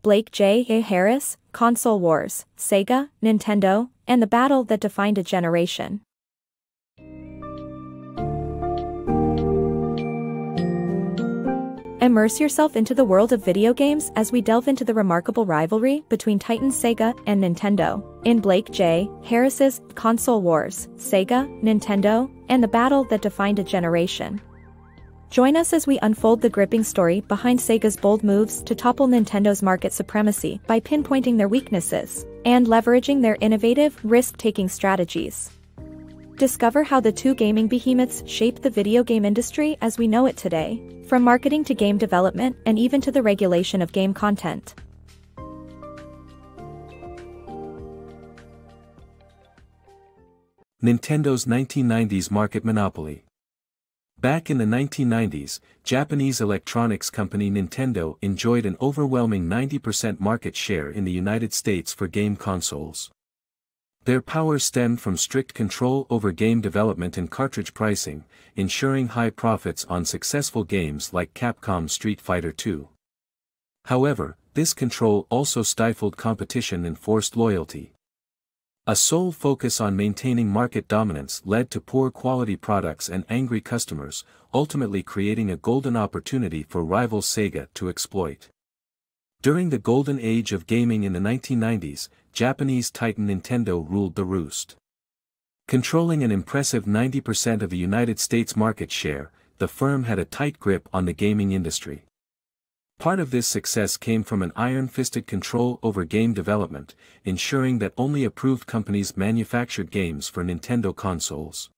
BlakeJHarris, Console Wars, Sega, Nintendo, and the battle that defined a generation. Immerse yourself into the world of video games as we delve into the remarkable rivalry between Titan Sega and Nintendo. In BlakeJHarris's Console Wars, Sega, Nintendo, and the battle that defined a generation. Join us as we unfold the gripping story behind Sega's bold moves to topple Nintendo's market supremacy by pinpointing their weaknesses and leveraging their innovative, risk-taking strategies. Discover how the two gaming behemoths shaped the video game industry as we know it today, from marketing to game development and even to the regulation of game content. Nintendo's 1990s market monopoly. Back in the 1990s, Japanese electronics company Nintendo enjoyed an overwhelming 90% market share in the United States for game consoles. Their power stemmed from strict control over game development and cartridge pricing, ensuring high profits on successful games like Capcom's Street Fighter II. However, this control also stifled competition and forced loyalty. A sole focus on maintaining market dominance led to poor quality products and angry customers, ultimately creating a golden opportunity for rival Sega to exploit. During the golden age of gaming in the 1990s, Japanese titan Nintendo ruled the roost. Controlling an impressive 90% of the United States market share, the firm had a tight grip on the gaming industry. Part of this success came from an iron-fisted control over game development, ensuring that only approved companies manufactured games for Nintendo consoles.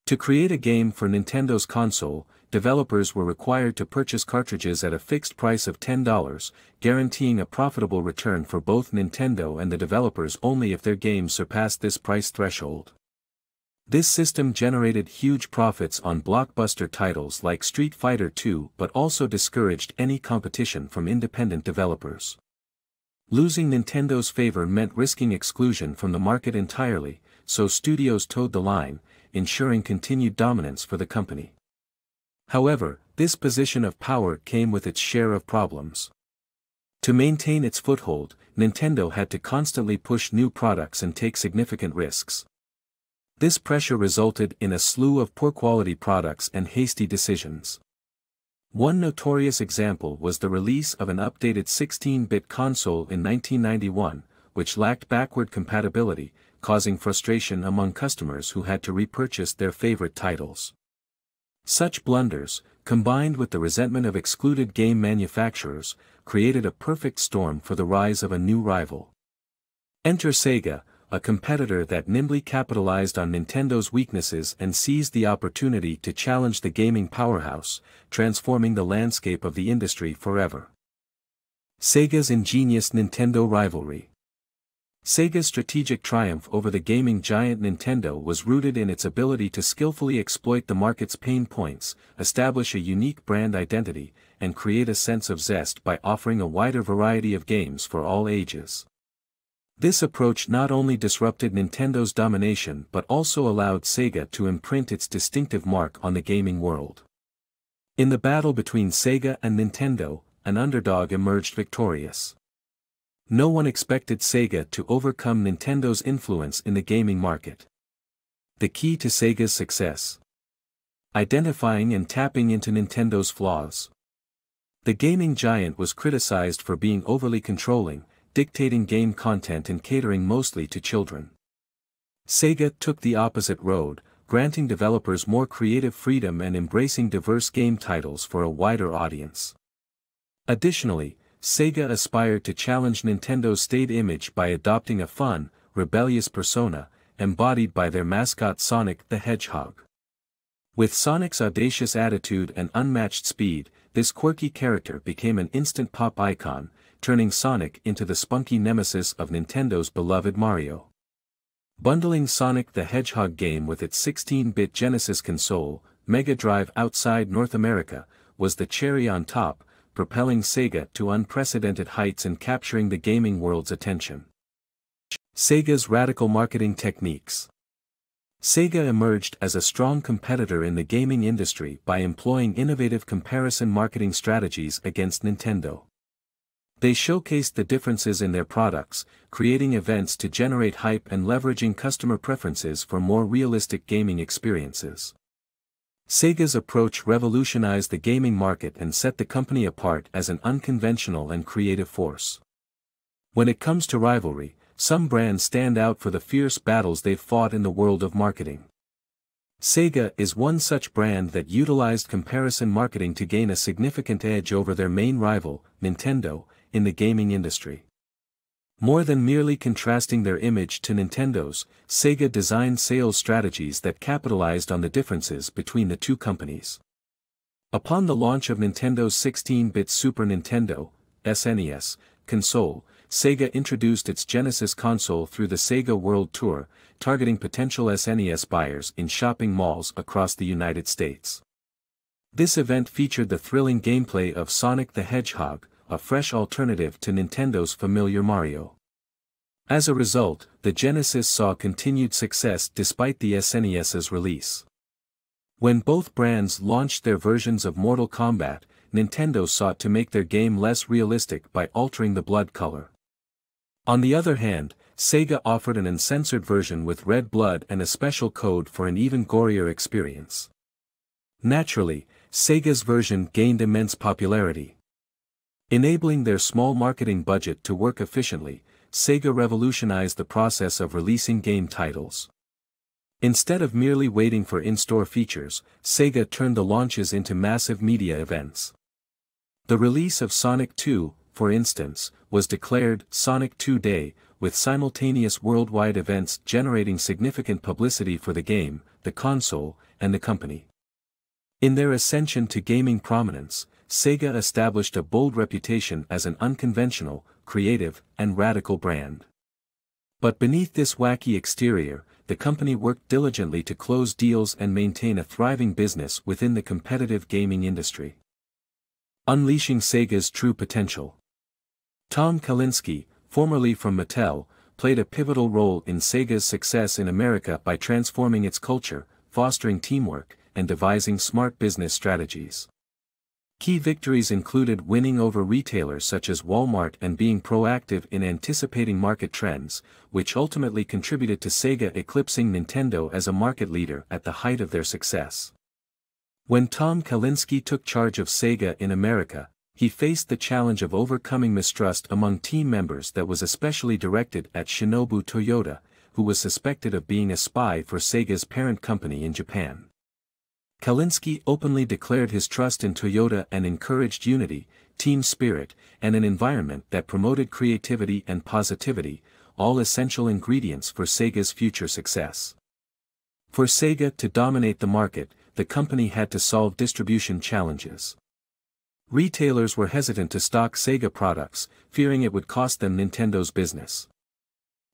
To create a game for Nintendo's console, developers were required to purchase cartridges at a fixed price of $10, guaranteeing a profitable return for both Nintendo and the developers only if their games surpassed this price threshold. This system generated huge profits on blockbuster titles like Street Fighter II but also discouraged any competition from independent developers. Losing Nintendo's favor meant risking exclusion from the market entirely, so studios toed the line, ensuring continued dominance for the company. However, this position of power came with its share of problems. To maintain its foothold, Nintendo had to constantly push new products and take significant risks. This pressure resulted in a slew of poor-quality products and hasty decisions. One notorious example was the release of an updated 16-bit console in 1991, which lacked backward compatibility, causing frustration among customers who had to repurchase their favorite titles. Such blunders, combined with the resentment of excluded game manufacturers, created a perfect storm for the rise of a new rival. Enter Sega, a competitor that nimbly capitalized on Nintendo's weaknesses and seized the opportunity to challenge the gaming powerhouse, transforming the landscape of the industry forever. Sega's ingenious Nintendo rivalry. Sega's strategic triumph over the gaming giant Nintendo was rooted in its ability to skillfully exploit the market's pain points, establish a unique brand identity, and create a sense of zest by offering a wider variety of games for all ages. This approach not only disrupted Nintendo's domination but also allowed Sega to imprint its distinctive mark on the gaming world. In the battle between Sega and Nintendo, an underdog emerged victorious. No one expected Sega to overcome Nintendo's influence in the gaming market. The key to Sega's success: identifying and tapping into Nintendo's flaws. The gaming giant was criticized for being overly controlling, dictating game content and catering mostly to children. Sega took the opposite road, granting developers more creative freedom and embracing diverse game titles for a wider audience. Additionally, Sega aspired to challenge Nintendo's staid image by adopting a fun, rebellious persona, embodied by their mascot Sonic the Hedgehog. With Sonic's audacious attitude and unmatched speed, this quirky character became an instant pop icon, turning Sonic into the spunky nemesis of Nintendo's beloved Mario. Bundling Sonic the Hedgehog game with its 16-bit Genesis console, Mega Drive outside North America, was the cherry on top, propelling Sega to unprecedented heights and capturing the gaming world's attention. Sega's radical marketing techniques. Sega emerged as a strong competitor in the gaming industry by employing innovative comparison marketing strategies against Nintendo. They showcased the differences in their products, creating events to generate hype and leveraging customer preferences for more realistic gaming experiences. Sega's approach revolutionized the gaming market and set the company apart as an unconventional and creative force. When it comes to rivalry, some brands stand out for the fierce battles they've fought in the world of marketing. Sega is one such brand that utilized comparison marketing to gain a significant edge over their main rival, Nintendo, in the gaming industry. More than merely contrasting their image to Nintendo's, Sega designed sales strategies that capitalized on the differences between the two companies. Upon the launch of Nintendo's 16-bit Super Nintendo (SNES) console, Sega introduced its Genesis console through the Sega World Tour, targeting potential SNES buyers in shopping malls across the United States. This event featured the thrilling gameplay of Sonic the Hedgehog, a fresh alternative to Nintendo's familiar Mario. As a result, the Genesis saw continued success despite the SNES's release. When both brands launched their versions of Mortal Kombat, Nintendo sought to make their game less realistic by altering the blood color. On the other hand, Sega offered an uncensored version with red blood and a special code for an even gorier experience. Naturally, Sega's version gained immense popularity. Enabling their small marketing budget to work efficiently, Sega revolutionized the process of releasing game titles. Instead of merely waiting for in-store features, Sega turned the launches into massive media events. The release of Sonic 2, for instance, was declared Sonic 2 Day, with simultaneous worldwide events generating significant publicity for the game, the console, and the company. In their ascension to gaming prominence, Sega established a bold reputation as an unconventional, creative, and radical brand. But beneath this wacky exterior, the company worked diligently to close deals and maintain a thriving business within the competitive gaming industry. Unleashing Sega's true potential. Tom Kalinske, formerly from Mattel, played a pivotal role in Sega's success in America by transforming its culture, fostering teamwork, and devising smart business strategies. Key victories included winning over retailers such as Walmart and being proactive in anticipating market trends, which ultimately contributed to Sega eclipsing Nintendo as a market leader at the height of their success. When Tom Kalinske took charge of Sega in America, he faced the challenge of overcoming mistrust among team members that was especially directed at Shinobu Toyota, who was suspected of being a spy for Sega's parent company in Japan. Kalinske openly declared his trust in Toyota and encouraged unity, team spirit, and an environment that promoted creativity and positivity, all essential ingredients for Sega's future success. For Sega to dominate the market, the company had to solve distribution challenges. Retailers were hesitant to stock Sega products, fearing it would cost them Nintendo's business.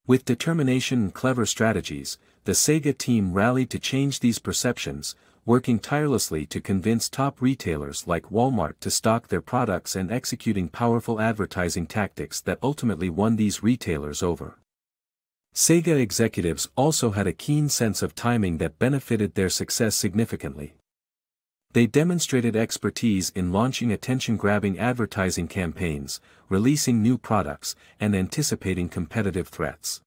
With determination and clever strategies, the Sega team rallied to change these perceptions, working tirelessly to convince top retailers like Walmart to stock their products and executing powerful advertising tactics that ultimately won these retailers over. Sega executives also had a keen sense of timing that benefited their success significantly. They demonstrated expertise in launching attention-grabbing advertising campaigns, releasing new products, and anticipating competitive threats.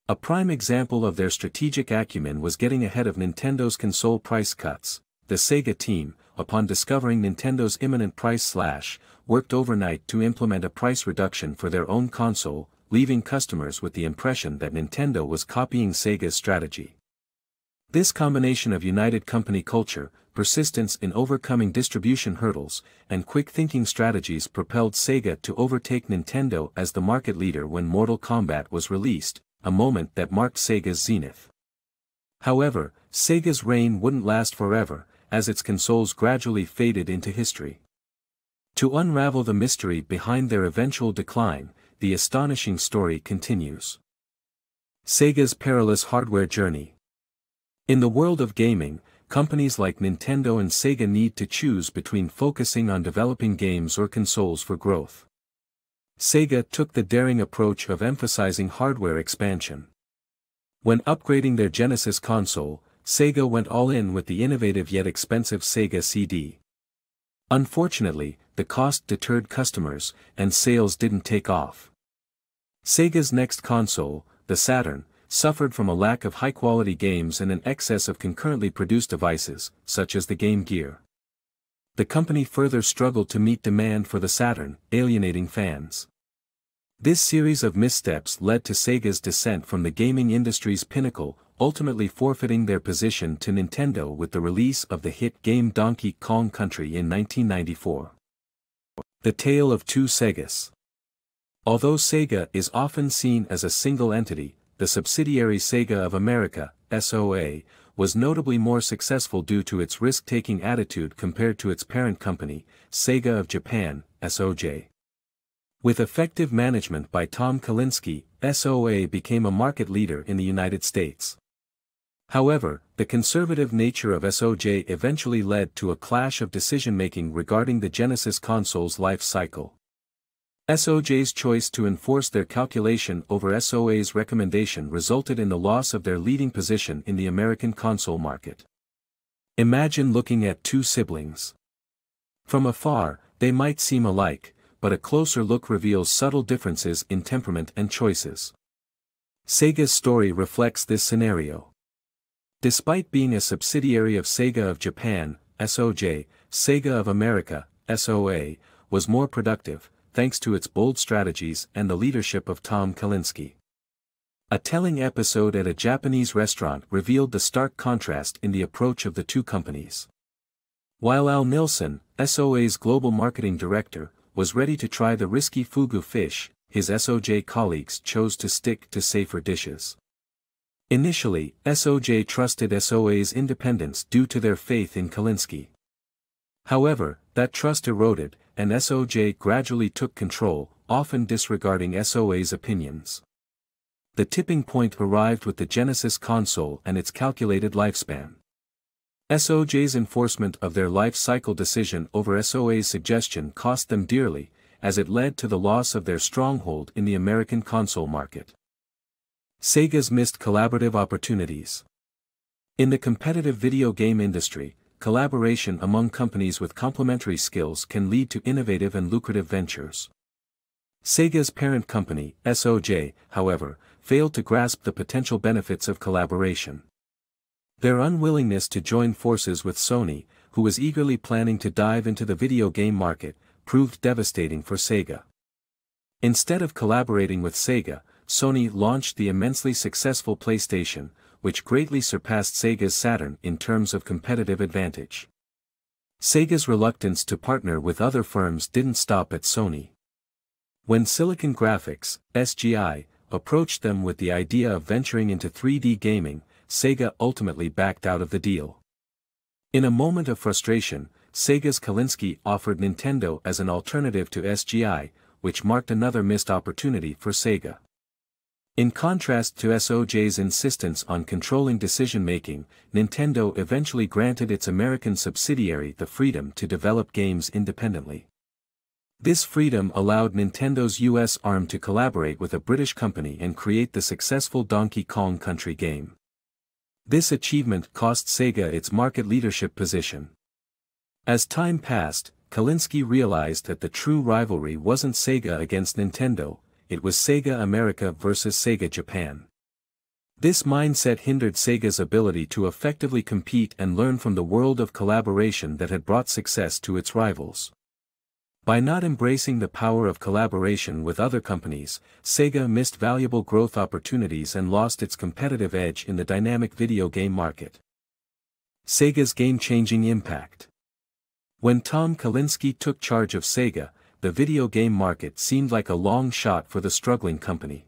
A prime example of their strategic acumen was getting ahead of Nintendo's console price cuts. The Sega team, upon discovering Nintendo's imminent price slash, worked overnight to implement a price reduction for their own console, leaving customers with the impression that Nintendo was copying Sega's strategy. This combination of united company culture, persistence in overcoming distribution hurdles, and quick-thinking strategies propelled Sega to overtake Nintendo as the market leader when Mortal Kombat was released, a moment that marked Sega's zenith. However, Sega's reign wouldn't last forever, as its consoles gradually faded into history. To unravel the mystery behind their eventual decline, the astonishing story continues. Sega's perilous hardware journey. In the world of gaming, companies like Nintendo and Sega need to choose between focusing on developing games or consoles for growth. Sega took the daring approach of emphasizing hardware expansion. When upgrading their Genesis console, Sega went all in with the innovative yet expensive Sega CD. Unfortunately, the cost deterred customers, and sales didn't take off. Sega's next console, the Saturn, suffered from a lack of high-quality games and an excess of concurrently produced devices, such as the Game Gear. The company further struggled to meet demand for the Saturn, alienating fans. This series of missteps led to Sega's descent from the gaming industry's pinnacle, ultimately forfeiting their position to Nintendo with the release of the hit game Donkey Kong Country in 1994. The Tale of Two Segas. Although Sega is often seen as a single entity, the subsidiary Sega of America, SOA, was notably more successful due to its risk-taking attitude compared to its parent company, Sega of Japan, SOJ. With effective management by Tom Kalinske, SOA became a market leader in the United States. However, the conservative nature of SOJ eventually led to a clash of decision-making regarding the Genesis console's life cycle. SOJ's choice to enforce their calculation over SOA's recommendation resulted in the loss of their leading position in the American console market. Imagine looking at two siblings. From afar, they might seem alike, but a closer look reveals subtle differences in temperament and choices. Sega's story reflects this scenario. Despite being a subsidiary of Sega of Japan, SOJ, Sega of America, SOA, was more productive, thanks to its bold strategies and the leadership of Tom Kalinske. A telling episode at a Japanese restaurant revealed the stark contrast in the approach of the two companies. While Al Nilsson, SOA's global marketing director, was ready to try the risky fugu fish, his SOJ colleagues chose to stick to safer dishes. Initially, SOJ trusted SOA's independence due to their faith in Kalinske. However, that trust eroded, and SOJ gradually took control, often disregarding SOA's opinions. The tipping point arrived with the Genesis console and its calculated lifespan. SOJ's enforcement of their life cycle decision over SOA's suggestion cost them dearly, as it led to the loss of their stronghold in the American console market. Sega's missed collaborative opportunities. In the competitive video game industry, collaboration among companies with complementary skills can lead to innovative and lucrative ventures. Sega's parent company, SOJ, however, failed to grasp the potential benefits of collaboration. Their unwillingness to join forces with Sony, who was eagerly planning to dive into the video game market, proved devastating for Sega. Instead of collaborating with Sega, Sony launched the immensely successful PlayStation, which greatly surpassed Sega's Saturn in terms of competitive advantage. Sega's reluctance to partner with other firms didn't stop at Sony. When Silicon Graphics, SGI, approached them with the idea of venturing into 3D gaming, Sega ultimately backed out of the deal. In a moment of frustration, Sega's Kalinske offered Nintendo as an alternative to SGI, which marked another missed opportunity for Sega. In contrast to SOJ's insistence on controlling decision-making, Nintendo eventually granted its American subsidiary the freedom to develop games independently. This freedom allowed Nintendo's US arm to collaborate with a British company and create the successful Donkey Kong Country game. This achievement cost Sega its market leadership position. As time passed, Kalinske realized that the true rivalry wasn't Sega against Nintendo, it was Sega America versus Sega Japan. This mindset hindered Sega's ability to effectively compete and learn from the world of collaboration that had brought success to its rivals. By not embracing the power of collaboration with other companies, Sega missed valuable growth opportunities and lost its competitive edge in the dynamic video game market. Sega's game-changing impact. When Tom Kalinske took charge of Sega, the video game market seemed like a long shot for the struggling company.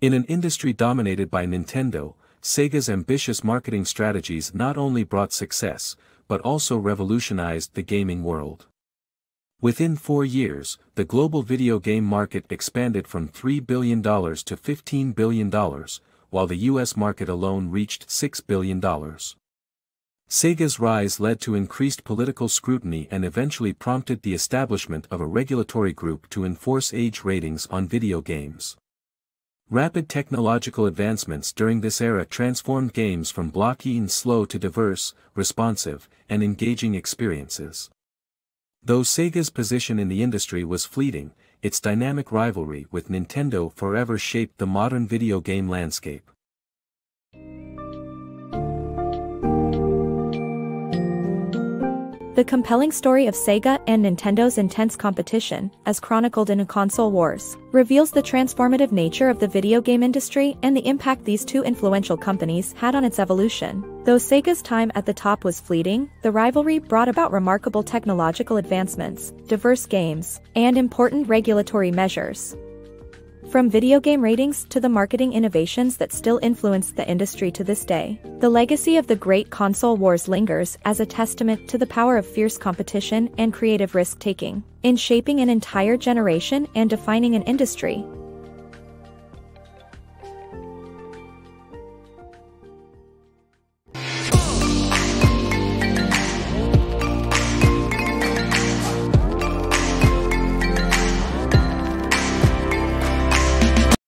In an industry dominated by Nintendo, Sega's ambitious marketing strategies not only brought success, but also revolutionized the gaming world. Within 4 years, the global video game market expanded from $3 billion to $15 billion, while the US market alone reached $6 billion. Sega's rise led to increased political scrutiny and eventually prompted the establishment of a regulatory group to enforce age ratings on video games. Rapid technological advancements during this era transformed games from blocky and slow to diverse, responsive, and engaging experiences. Though Sega's position in the industry was fleeting, its dynamic rivalry with Nintendo forever shaped the modern video game landscape. The compelling story of Sega and Nintendo's intense competition, as chronicled in Console Wars, reveals the transformative nature of the video game industry and the impact these two influential companies had on its evolution. Though Sega's time at the top was fleeting, the rivalry brought about remarkable technological advancements, diverse games, and important regulatory measures. From video game ratings to the marketing innovations that still influence the industry to this day, the legacy of the Great Console Wars lingers as a testament to the power of fierce competition and creative risk-taking in shaping an entire generation and defining an industry